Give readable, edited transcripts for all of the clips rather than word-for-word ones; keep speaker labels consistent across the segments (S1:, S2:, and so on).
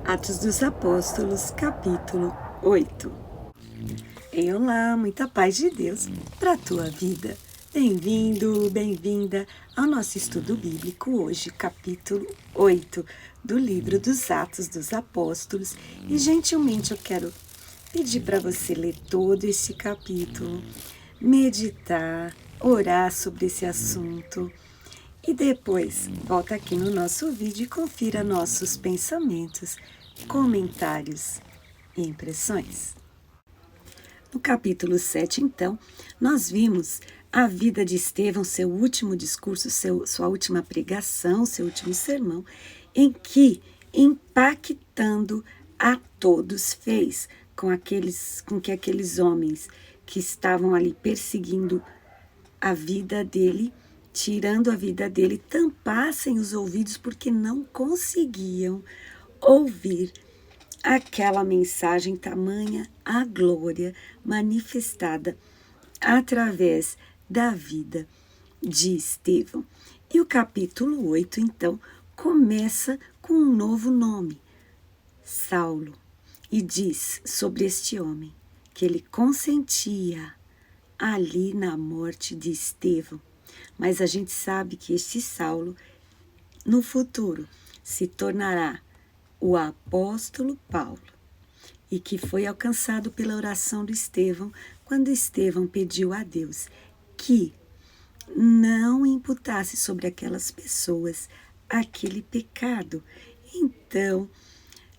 S1: Atos dos Apóstolos, capítulo 8. Olá, muita paz de Deus para a tua vida. Bem-vindo, bem-vinda ao nosso estudo bíblico hoje, capítulo 8 do livro dos Atos dos Apóstolos. E gentilmente eu quero pedir para você ler todo esse capítulo, meditar, orar sobre esse assunto. E depois, volta aqui no nosso vídeo e confira nossos pensamentos, comentários e impressões. No capítulo 7, então, nós vimos a vida de Estevão, seu último discurso, sua última pregação, seu último sermão, em que, impactando a todos, fez com que aqueles homens que estavam ali perseguindo a vida dele, tirando a vida dele, tampassem os ouvidos porque não conseguiam ouvir aquela mensagem, tamanha a glória manifestada através da vida de Estevão. E o capítulo 8, então, começa com um novo nome, Saulo, e diz sobre este homem que ele consentia ali na morte de Estevão. Mas a gente sabe que este Saulo, no futuro, se tornará o apóstolo Paulo, e que foi alcançado pela oração de Estevão, quando Estevão pediu a Deus que não imputasse sobre aquelas pessoas aquele pecado. Então,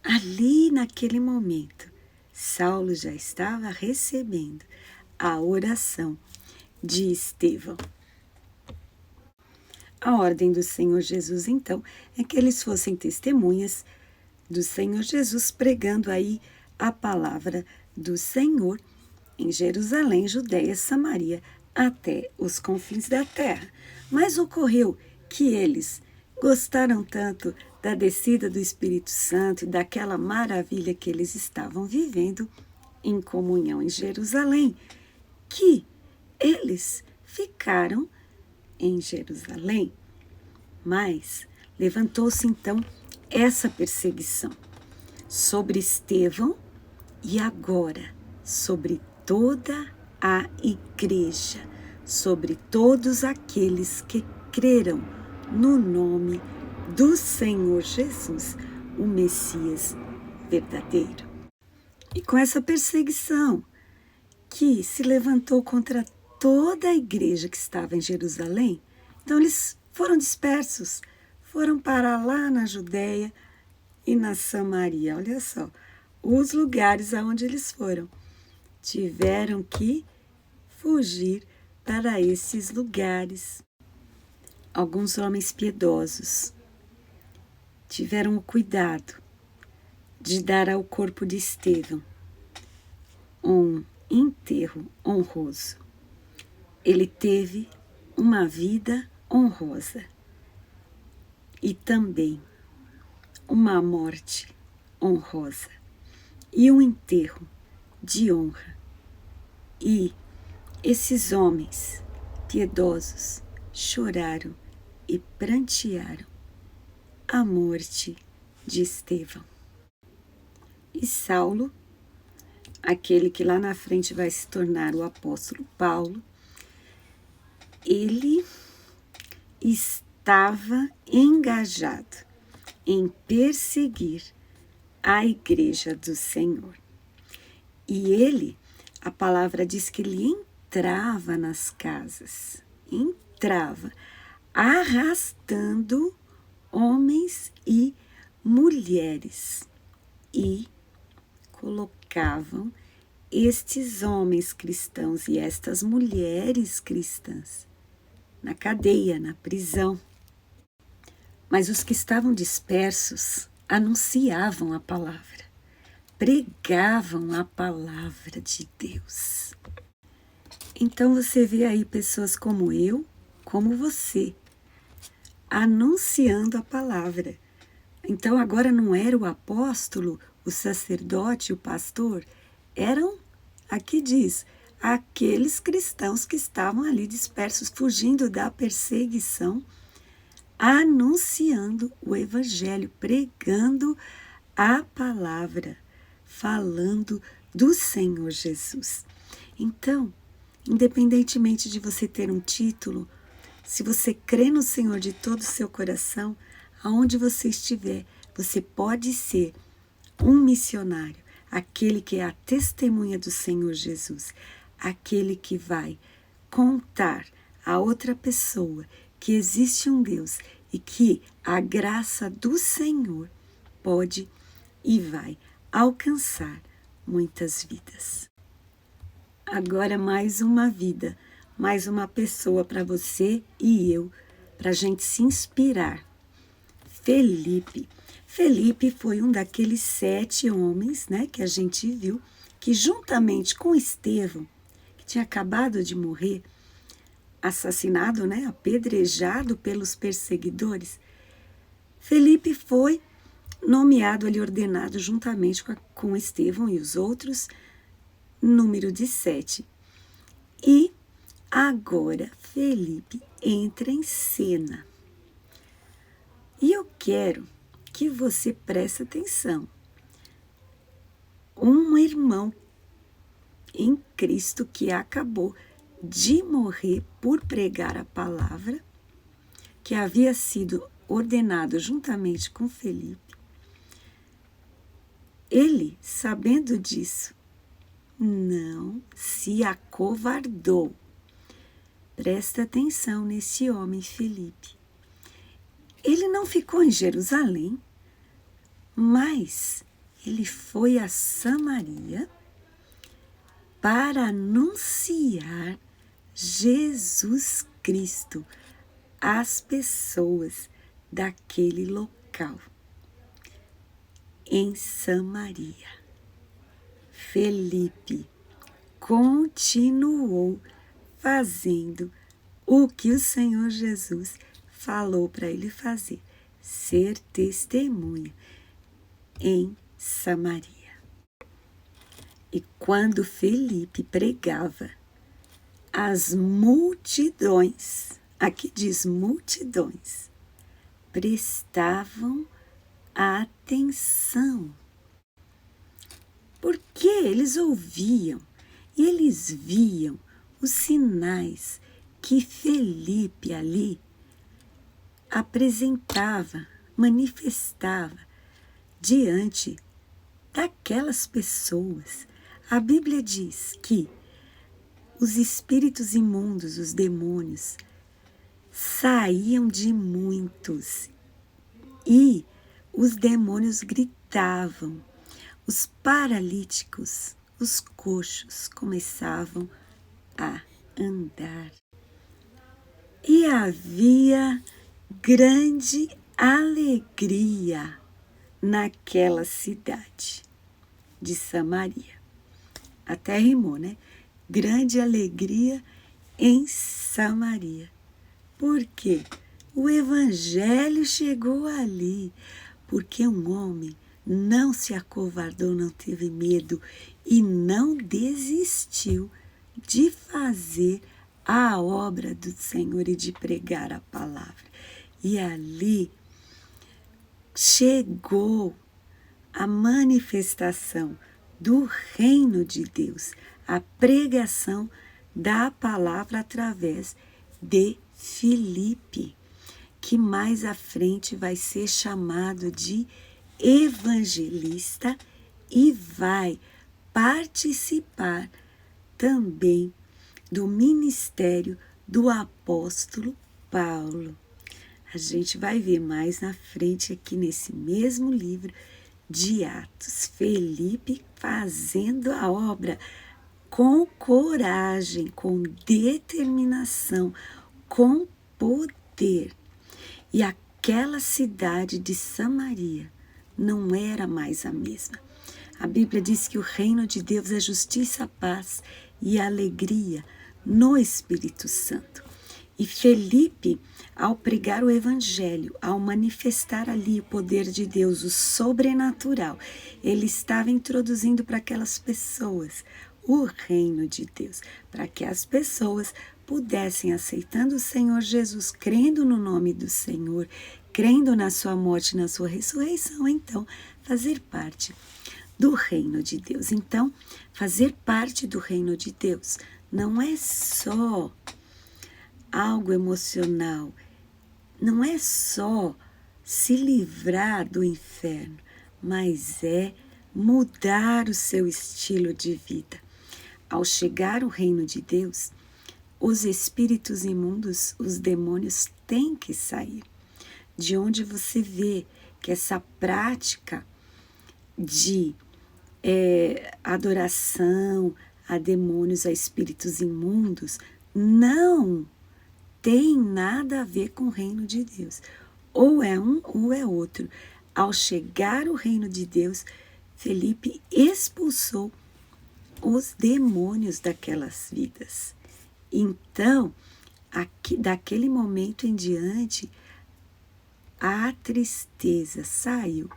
S1: ali naquele momento, Saulo já estava recebendo a oração de Estevão. A ordem do Senhor Jesus, então, é que eles fossem testemunhas do Senhor Jesus, pregando aí a palavra do Senhor em Jerusalém, Judeia, Samaria, até os confins da terra. Mas ocorreu que eles gostaram tanto da descida do Espírito Santo e daquela maravilha que eles estavam vivendo em comunhão em Jerusalém, que eles ficaram em Jerusalém. Mas levantou-se então essa perseguição sobre Estevão e agora sobre toda a igreja, sobre todos aqueles que creram no nome do Senhor Jesus, o Messias verdadeiro. E com essa perseguição que se levantou contra toda a igreja que estava em Jerusalém, então eles foram dispersos, foram parar lá na Judeia e na Samaria. Olha só, os lugares aonde eles foram. Tiveram que fugir para esses lugares. Alguns homens piedosos tiveram o cuidado de dar ao corpo de Estevão um enterro honroso. Ele teve uma vida honrosa e também uma morte honrosa e um enterro de honra. E esses homens piedosos choraram e prantearam a morte de Estevão. E Saulo, aquele que lá na frente vai se tornar o apóstolo Paulo, ele estava engajado em perseguir a igreja do Senhor. E ele, a palavra diz que ele entrava nas casas, entrava arrastando homens e mulheres e colocavam estes homens cristãos e estas mulheres cristãs na cadeia, na prisão. Mas os que estavam dispersos anunciavam a palavra, pregavam a palavra de Deus. Então você vê aí pessoas como eu, como você, anunciando a palavra. Então agora não era o apóstolo, o sacerdote, o pastor, eram, aqui diz, aqueles cristãos que estavam ali dispersos, fugindo da perseguição, anunciando o evangelho, pregando a palavra, falando do Senhor Jesus. Então, independentemente de você ter um título, se você crê no Senhor de todo o seu coração, aonde você estiver, você pode ser um missionário, aquele que é a testemunha do Senhor Jesus, aquele que vai contar a outra pessoa que existe um Deus e que a graça do Senhor pode e vai alcançar muitas vidas. Agora mais uma vida, mais uma pessoa para você e eu, para a gente se inspirar. Felipe. Felipe foi um daqueles 7 homens, né, que a gente viu, que juntamente com Estevão, que tinha acabado de morrer, assassinado, né, apedrejado pelos perseguidores, Felipe foi nomeado ali, ordenado juntamente com Estevão e os outros, número de 7. E agora Felipe entra em cena. E eu quero que você preste atenção. Um irmão em Cristo que acabou de morrer por pregar a palavra, que havia sido ordenado juntamente com Felipe, ele, sabendo disso, não se acovardou. Presta atenção nesse homem, Felipe. Ele não ficou em Jerusalém, mas ele foi a Samaria para anunciar Jesus Cristo às pessoas daquele local. Em Samaria, Felipe continuou fazendo o que o Senhor Jesus falou para ele fazer, ser testemunha em Samaria. E quando Felipe pregava, as multidões, aqui diz multidões, prestavam atenção, porque eles ouviam e eles viam os sinais que Felipe ali apresentava, manifestava diante daquelas pessoas. A Bíblia diz que os espíritos imundos, os demônios, saíam de muitos e os demônios gritavam, os paralíticos, os coxos começavam a andar. E havia grande alegria naquela cidade de Samaria. Até rimou, né? Grande alegria em Samaria. Por quê? O evangelho chegou ali, porque um homem não se acovardou, não teve medo e não desistiu de fazer a obra do Senhor e de pregar a palavra. E ali chegou a manifestação do reino de Deus, a pregação da palavra através de Filipe, que mais à frente vai ser chamado de evangelista e vai participar também do ministério do apóstolo Paulo. A gente vai ver mais na frente aqui nesse mesmo livro de Atos, Felipe fazendo a obra com coragem, com determinação, com poder. E aquela cidade de Samaria não era mais a mesma. A Bíblia diz que o reino de Deus é justiça, paz e alegria no Espírito Santo. E Felipe, ao pregar o evangelho, ao manifestar ali o poder de Deus, o sobrenatural, ele estava introduzindo para aquelas pessoas o reino de Deus, para que as pessoas pudessem, aceitando o Senhor Jesus, crendo no nome do Senhor, crendo na sua morte e na sua ressurreição, então fazer parte do reino de Deus. Então, fazer parte do reino de Deus não é só algo emocional, não é só se livrar do inferno, mas é mudar o seu estilo de vida. Ao chegar ao reino de Deus, os espíritos imundos, os demônios têm que sair. De onde você vê que essa prática de adoração a demônios, a espíritos imundos, não tem nada a ver com o reino de Deus. Ou é um ou é outro. Ao chegar ao reino de Deus, Felipe expulsou os demônios daquelas vidas. Então, daquele momento em diante, a tristeza saiu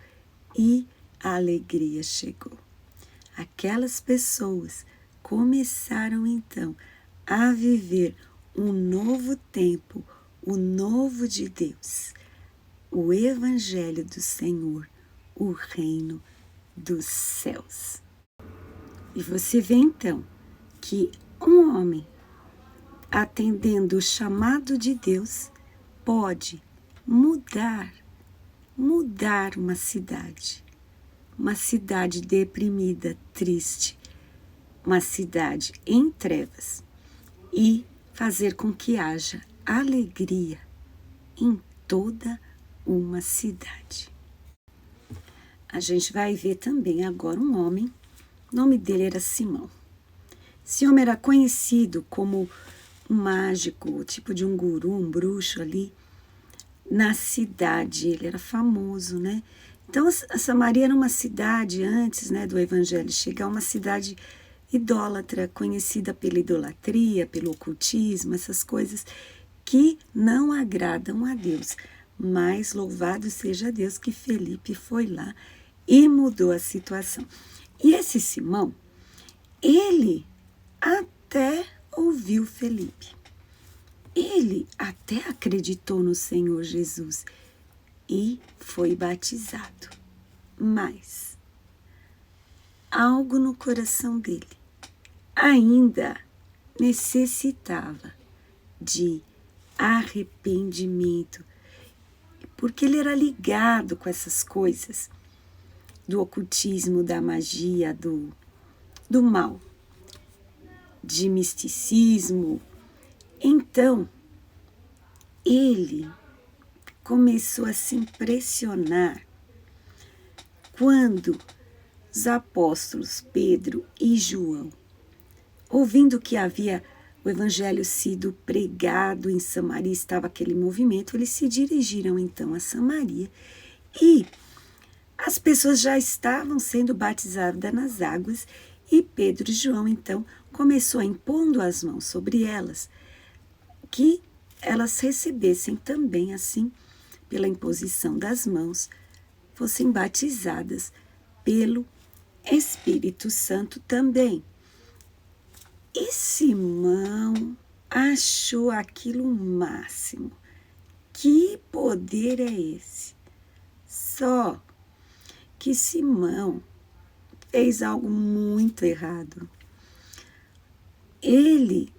S1: e a alegria chegou. Aquelas pessoas começaram então a viver um novo tempo, o novo de Deus, o Evangelho do Senhor, o reino dos céus. E você vê então que um homem, atendendo o chamado de Deus, pode mudar uma cidade deprimida, triste, uma cidade em trevas, e fazer com que haja alegria em toda uma cidade. A gente vai ver também agora um homem, o nome dele era Simão. Esse homem era conhecido como um mágico, tipo de um guru, um bruxo ali, na cidade. Ele era famoso, né? Então, a Samaria era uma cidade, antes, né, do evangelho chegar, uma cidade idólatra, conhecida pela idolatria, pelo ocultismo, essas coisas que não agradam a Deus. Mas louvado seja Deus que Felipe foi lá e mudou a situação. E esse Simão, ele até ouviu Felipe. Ele até acreditou no Senhor Jesus e foi batizado. Mas algo no coração dele ainda necessitava de arrependimento, porque ele era ligado com essas coisas do ocultismo, da magia, do mal, de misticismo. Então, ele começou a se impressionar quando os apóstolos Pedro e João, ouvindo que havia o evangelho sido pregado em Samaria, estava aquele movimento, eles se dirigiram então a Samaria e as pessoas já estavam sendo batizadas nas águas e Pedro e João então começou a impondo as mãos sobre elas, que elas recebessem também assim, pela imposição das mãos, fossem batizadas pelo Espírito Santo também. E Simão achou aquilo o máximo. Que poder é esse? Só que Simão fez algo muito errado. Ele,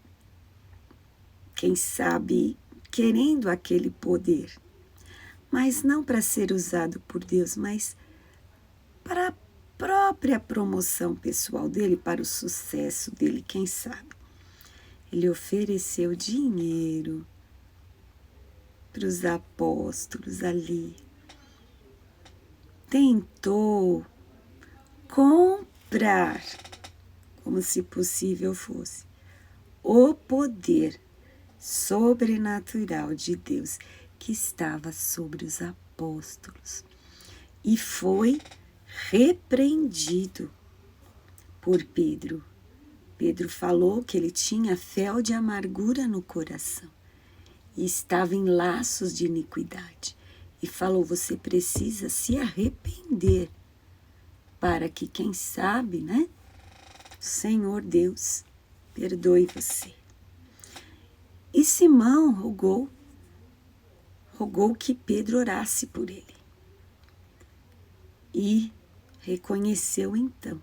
S1: quem sabe, querendo aquele poder, mas não para ser usado por Deus, mas para a própria promoção pessoal dele, para o sucesso dele, quem sabe. Ele ofereceu dinheiro para os apóstolos ali. Tentou comprar, como se possível fosse, o poder sobrenatural de Deus que estava sobre os apóstolos. E foi repreendido por Pedro. Pedro falou que ele tinha fel de amargura no coração e estava em laços de iniquidade. E falou, você precisa se arrepender para que, quem sabe, né, o Senhor Deus perdoe você. E Simão rogou que Pedro orasse por ele. E reconheceu então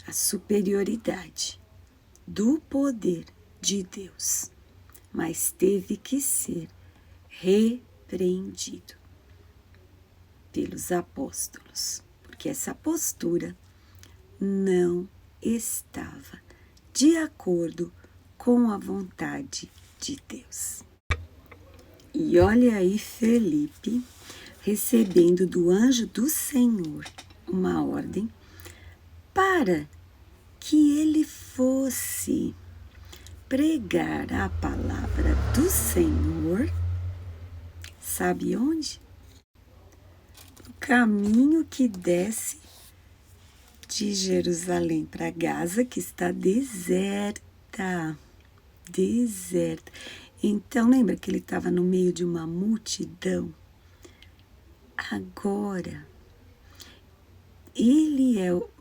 S1: a superioridade do poder de Deus, mas teve que ser repreendido pelos apóstolos, porque essa postura não estava de acordo com a vontade de Deus. E olha aí Felipe recebendo do anjo do Senhor uma ordem para que ele fosse pregar a palavra do Senhor, sabe onde? O caminho que desce de Jerusalém para Gaza, que está deserta. Então, lembra que ele estava no meio de uma multidão? Agora, ele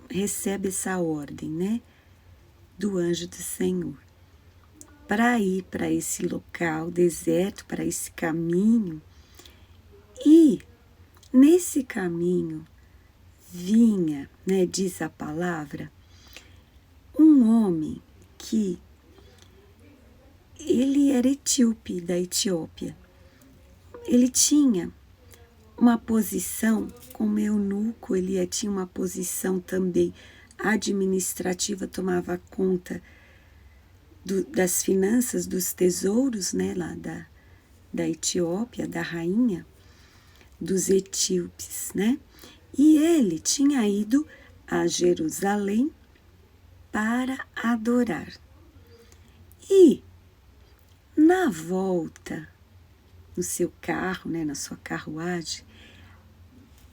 S1: recebe essa ordem, né? Do anjo do Senhor, para ir para esse local deserto, para esse caminho. E nesse caminho vinha, né, diz a palavra, um homem que ele era etíope, da Etiópia. Ele tinha uma posição como eunuco, ele tinha uma posição também administrativa, tomava conta das finanças, dos tesouros, né, lá da Etiópia, da rainha, dos etíopes, né? E ele tinha ido a Jerusalém para adorar. E na volta, no seu carro, né, na sua carruagem,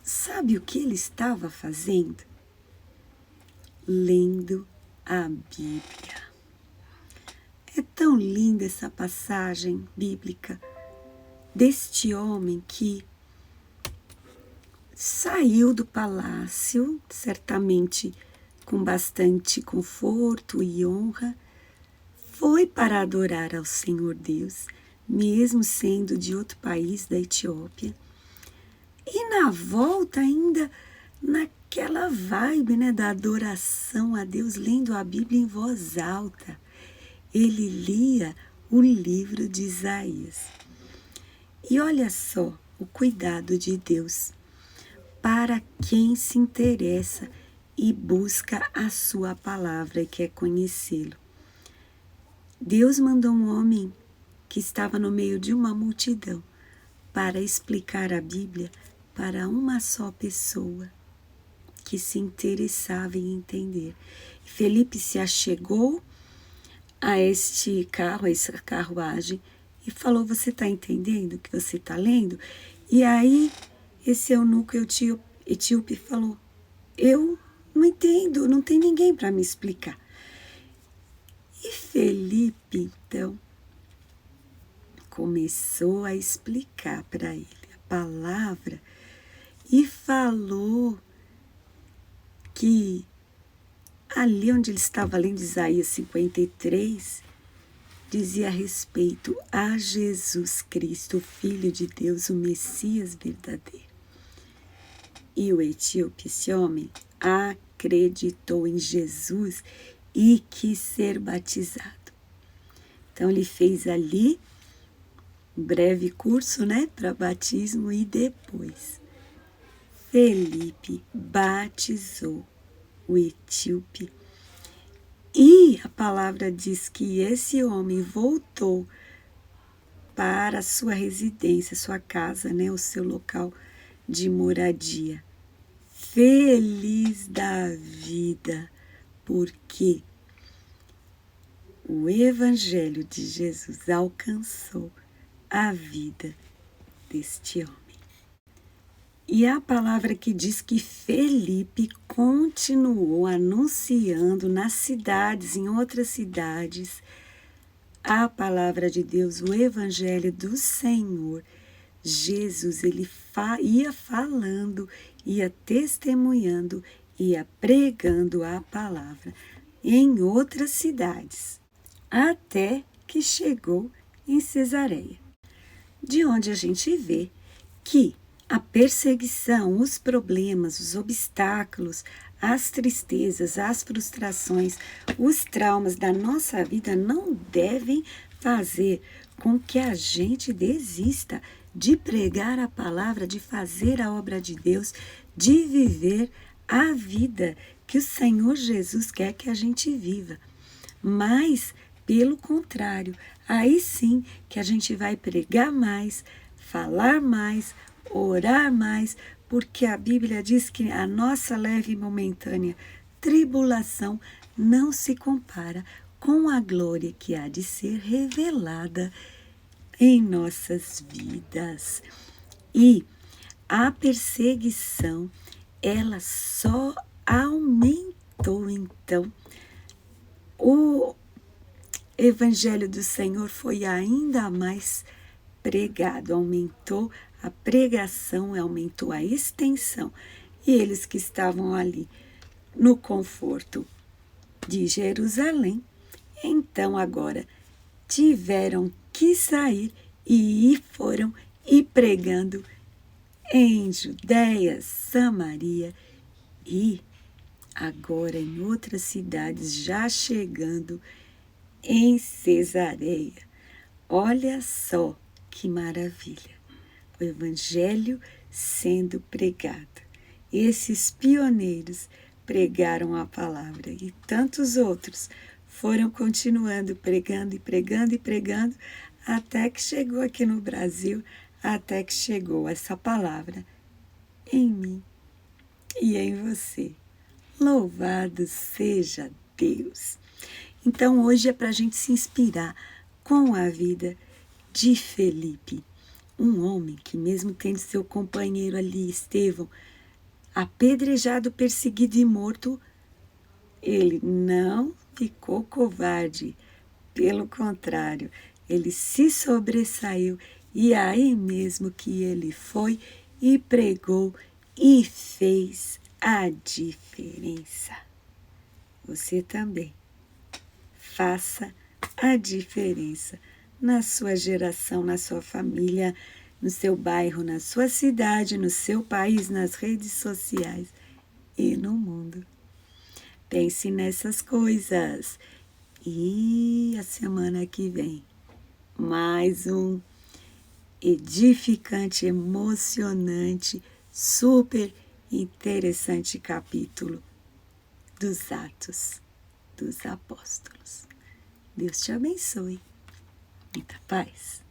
S1: sabe o que ele estava fazendo? Lendo a Bíblia. É tão linda essa passagem bíblica deste homem que saiu do palácio, certamente com bastante conforto e honra, foi para adorar ao Senhor Deus, mesmo sendo de outro país, da Etiópia. E na volta ainda naquela vibe, né, da adoração a Deus, lendo a Bíblia em voz alta. Ele lia o livro de Isaías. E olha só o cuidado de Deus para quem se interessa e busca a sua palavra e quer conhecê-lo. Deus mandou um homem que estava no meio de uma multidão para explicar a Bíblia para uma só pessoa que se interessava em entender. Felipe se achegou a este carro, a essa carruagem, e falou: você está entendendo o que você está lendo? E aí esse eunuco etíope falou: eu não entendo, não tem ninguém para me explicar. E Felipe, então, começou a explicar para ele a palavra e falou que ali onde ele estava lendo Isaías 53, dizia a respeito a Jesus Cristo, o Filho de Deus, o Messias verdadeiro. E o etíope, esse homem, acreditou em Jesus e quis ser batizado. Então ele fez ali um breve curso, né, para batismo, e depois Felipe batizou o etíope. E a palavra diz que esse homem voltou para a sua residência, sua casa, né, o seu local de moradia, feliz da vida, porque o Evangelho de Jesus alcançou a vida deste homem. E a palavra que diz que Felipe continuou anunciando nas cidades, em outras cidades, a palavra de Deus, o Evangelho do Senhor. Jesus, ele ia falando, ia testemunhando, ia pregando a palavra em outras cidades, até que chegou em Cesareia, de onde a gente vê que A perseguição, os problemas, os obstáculos, as tristezas, as frustrações, os traumas da nossa vida não devem fazer com que a gente desista de pregar a palavra, de fazer a obra de Deus, de viver a vida que o Senhor Jesus quer que a gente viva. Mas, pelo contrário, aí sim que a gente vai pregar mais, falar mais, orar mais, porque a Bíblia diz que a nossa leve e momentânea tribulação não se compara com a glória que há de ser revelada em nossas vidas. E a perseguição, ela só aumentou, então. O Evangelho do Senhor foi ainda mais pregado, aumentou a pregação, aumentou a extensão. E eles que estavam ali no conforto de Jerusalém, então agora tiveram que sair e foram e pregando em Judéia, Samaria e agora em outras cidades, já chegando em Cesareia. Olha só que maravilha! O Evangelho sendo pregado. Esses pioneiros pregaram a palavra e tantos outros foram continuando pregando e pregando e pregando até que chegou aqui no Brasil, até que chegou essa palavra em mim e em você. Louvado seja Deus! Então hoje é para a gente se inspirar com a vida de Felipe, um homem que mesmo tendo seu companheiro ali, Estevão, apedrejado, perseguido e morto, ele não ficou covarde. Pelo contrário, ele se sobressaiu e aí mesmo que ele foi e pregou e fez a diferença. Você também faça a diferença na sua geração, na sua família, no seu bairro, na sua cidade, no seu país, nas redes sociais e no mundo. Pense nessas coisas. E a semana que vem, mais um edificante, emocionante, super interessante capítulo dos Atos dos Apóstolos. Deus te abençoe. Muita paz.